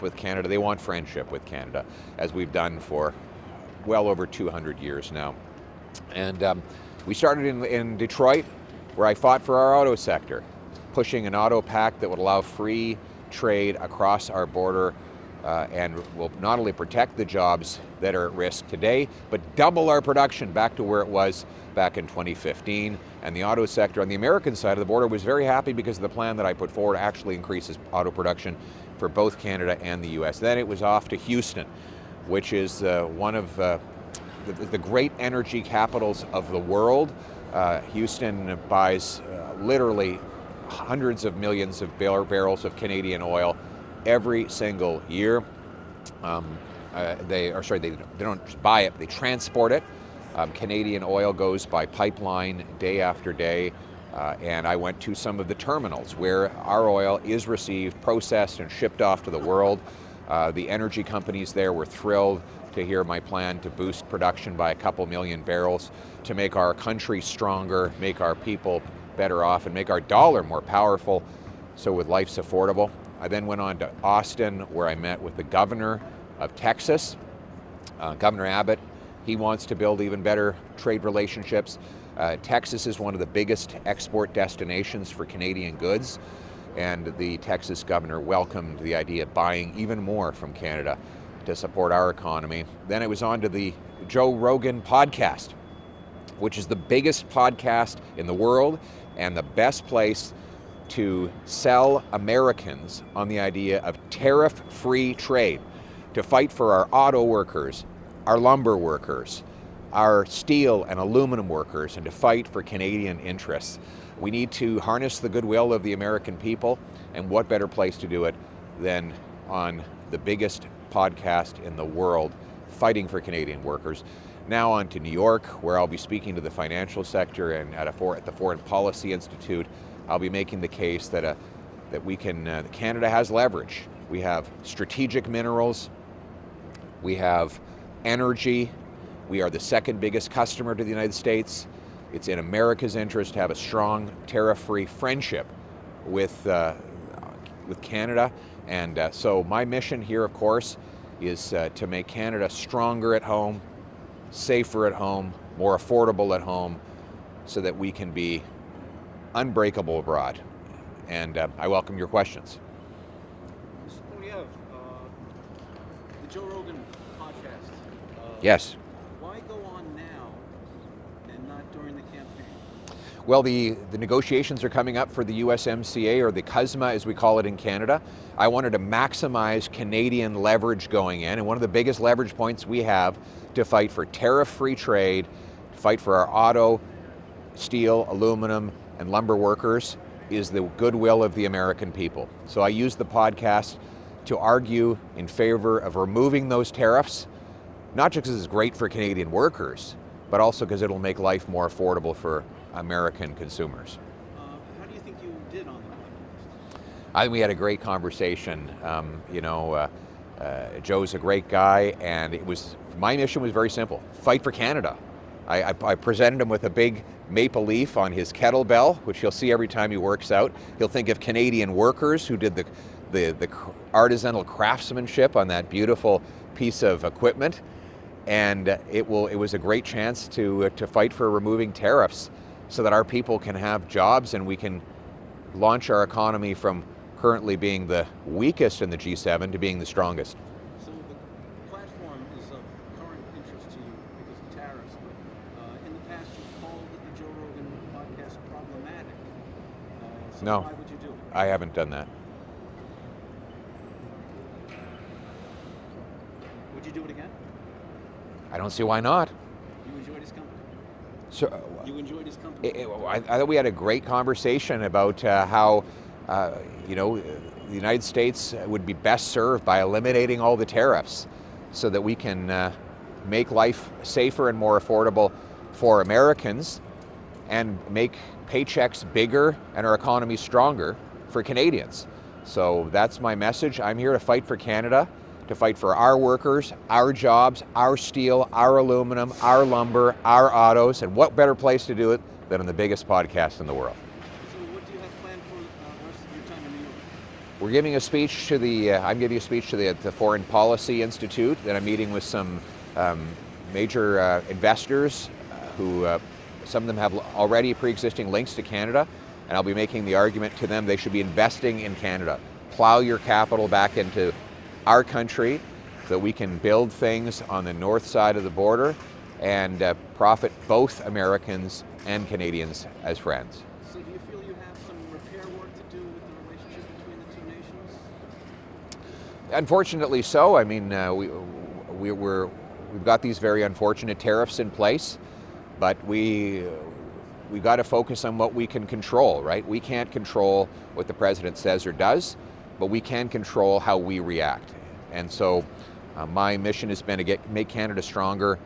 with Canada. They want friendship with Canada, as we've done for well over 200 years now. And we started in Detroit, where I fought for our auto sector, pushing an auto pact that would allow free trade across our border and will not only protect the jobs that are at risk today, but double our production back to where it was back in 2015. And the auto sector on the American side of the border was very happy because of the plan that I put forward actually increases auto production for both Canada and the US. Then it was off to Houston, which is one of the great energy capitals of the world. Houston buys literally hundreds of millions of barrels of Canadian oil every single year. They don't just buy it, they transport it. Canadian oil goes by pipeline day after day, and I went to some of the terminals where our oil is received, processed, and shipped off to the world. The energy companies there were thrilled to hear my plan to boost production by a couple million barrels to make our country stronger, make our people better off, and make our dollar more powerful, so with life's affordable. I then went on to Austin, where I met with the governor of Texas, Governor Abbott. He wants to build even better trade relationships. Texas is one of the biggest export destinations for Canadian goods, and the Texas governor welcomed the idea of buying even more from Canada to support our economy. Then I was on to the Joe Rogan podcast, which is the biggest podcast in the world and the best place to sell Americans on the idea of tariff-free trade, to fight for our auto workers, our lumber workers, our steel and aluminum workers, and to fight for Canadian interests. We need to harness the goodwill of the American people, and what better place to do it than on the biggest podcast in the world, fighting for Canadian workers. Now on to New York, where I'll be speaking to the financial sector, and at the Foreign Policy Institute, I'll be making the case that Canada has leverage. We have strategic minerals, we have energy, we are the second biggest customer to the United States. It's in America's interest to have a strong tariff-free friendship with Canada. And so my mission here, of course, is to make Canada stronger at home, safer at home, more affordable at home, so that we can be unbreakable abroad. And I welcome your questions. Mr. Poilievre, the Joe Rogan podcast. Yes. Why go on now and not during the campaign? Well, the negotiations are coming up for the USMCA, or the CUSMA as we call it in Canada. I wanted to maximize Canadian leverage going in, and one of the biggest leverage points we have to fight for tariff-free trade, to fight for our auto, steel, aluminum, and lumber workers is the goodwill of the American people. So I use the podcast to argue in favor of removing those tariffs, not just because it's great for Canadian workers, but also because it'll make life more affordable for American consumers. How do you think you did on the podcast? I think we had a great conversation. Joe's a great guy, and my mission was very simple: fight for Canada. I presented him with a big maple leaf on his kettlebell, which he'll see every time he works out. He'll think of Canadian workers who did the artisanal craftsmanship on that beautiful piece of equipment, and it was a great chance to fight for removing tariffs, so that our people can have jobs and we can launch our economy from currently being the weakest in the G7 to being the strongest. So the platform is of current interest to you because of tariffs, but in the past you've called the Joe Rogan podcast problematic. So No, why would you do it? I haven't done that. Would you do it again? I don't see why not. You enjoyed his company? So, You enjoyed his company? I thought we had a great conversation about how the United States would be best served by eliminating all the tariffs, so that we can make life safer and more affordable for Americans, and make paychecks bigger and our economy stronger for Canadians. So that's my message. I'm here to fight for Canada, to fight for our workers, our jobs, our steel, our aluminum, our lumber, our autos, and what better place to do it than on the biggest podcast in the world. So what do you have planned for the rest of your time in New York? We're giving a speech to the, I'm giving a speech to the Foreign Policy Institute, then I'm meeting with some major investors who, some of them have already pre-existing links to Canada, and I'll be making the argument to them they should be investing in Canada. Plow your capital back into our country so that we can build things on the north side of the border and profit both Americans and Canadians as friends. So do you feel you have some repair work to do with the relationship between the two nations? Unfortunately so. I mean, we've got these very unfortunate tariffs in place, but we got to focus on what we can control, right? We can't control what the president says or does, but we can control how we react. And so my mission has been to make Canada stronger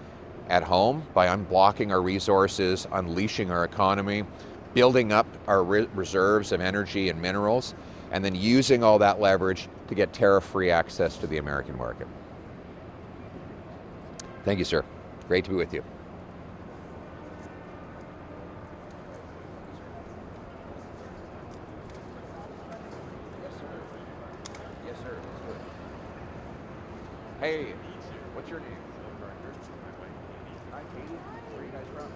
at home by unblocking our resources, unleashing our economy, building up our reserves of energy and minerals, and then using all that leverage to get tariff-free access to the American market. Thank you, sir. Great to be with you. Yes, sir. Hey, what's your name? Hi, Katie. Where are you guys from?